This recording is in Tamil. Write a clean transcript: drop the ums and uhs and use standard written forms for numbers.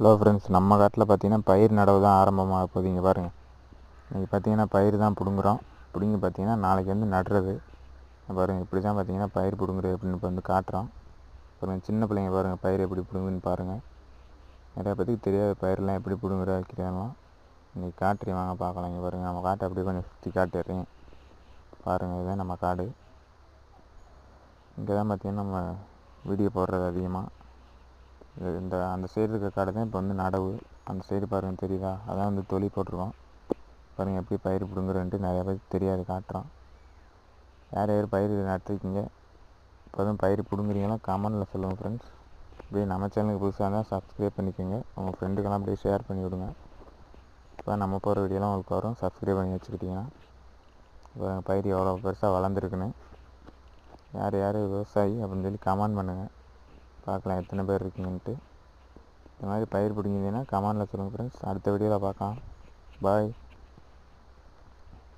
ஹலோ ஃப்ரெண்ட்ஸ், நம்ம காட்டில் பார்த்தீங்கன்னா பயிர் நடவு தான் ஆரம்பமாக போகுது. இங்கே பாருங்கள், இன்றைக்கி பார்த்தீங்கன்னா பயிர் தான் பிடுங்குறோம். பிடுங்கி பார்த்தீங்கன்னா நாளைக்கு வந்து நடுறது. பாருங்கள், இப்படி தான் பார்த்தீங்கன்னா பயிர் பிடுங்குறது எப்படின்னு இப்போ வந்து காட்டுறோம். பாருங்கள், சின்ன பிள்ளைங்க பாருங்கள் பயிர் எப்படி பிடுங்குன்னு பாருங்கள். நிறையா பேருக்கு தெரியாத பயிரெலாம் எப்படி பிடுங்குற வைக்கிறாங்களாம். இன்றைக்கி காட்டுறேன், வாங்க பார்க்கலாம். இங்கே பாருங்கள், நம்ம காட்டை அப்படியே கொஞ்சம் சுற்றி காட்டுறேன் பாருங்கள். இதுதான் நம்ம காடு. இங்கே தான் பார்த்தீங்கன்னா நம்ம வீடியோ போடுறது அதிகமாக. அந்த சைடு இருக்க காடு தான் இப்போ வந்து நடவு. அந்த சைடு பாருங்கள், தெரியுதா? அதான் வந்து தொழி போட்டிருக்கோம். பாருங்கள் எப்படி பயிர் பிடுங்குறன்ட்டு நிறையா பேருக்கு தெரியாது, காட்டுறோம். யார் யார் பயிர் நட்டுருக்கீங்க, இப்போ தான் பயிர் பிடுங்குறீங்களா கமெண்டில் சொல்லுங்கள் ஃப்ரெண்ட்ஸ். அப்படியே நம்ம சேனலுக்கு புதுசாக இருந்தால் சப்ஸ்கிரைப் பண்ணிக்கோங்க. உங்கள் ஃப்ரெண்டுக்கெல்லாம் அப்படியே ஷேர் பண்ணி விடுங்க. இப்போ நம்ம போகிற வீடியோலாம் உங்களுக்கு வரும். சப்ஸ்கிரைப் பண்ணி வச்சுக்கிட்டிங்கன்னா இப்போ பயிர் எவ்வளோ பெருசாக வளர்ந்துருக்குன்னு யார் யார் விவசாயி அப்படின்னு சொல்லி கமெண்ட் பண்ணுங்கள். பார்க்கலாம் எத்தனை பேர் இருக்குங்கன்ட்டு. இந்த மாதிரி பயிர் பிடிங்கிங்கன்னா கமெண்டில் சொல்லுங்கள் ஃப்ரெண்ட்ஸ். அடுத்த வீடியோவில் பார்க்கலாம். பாய்.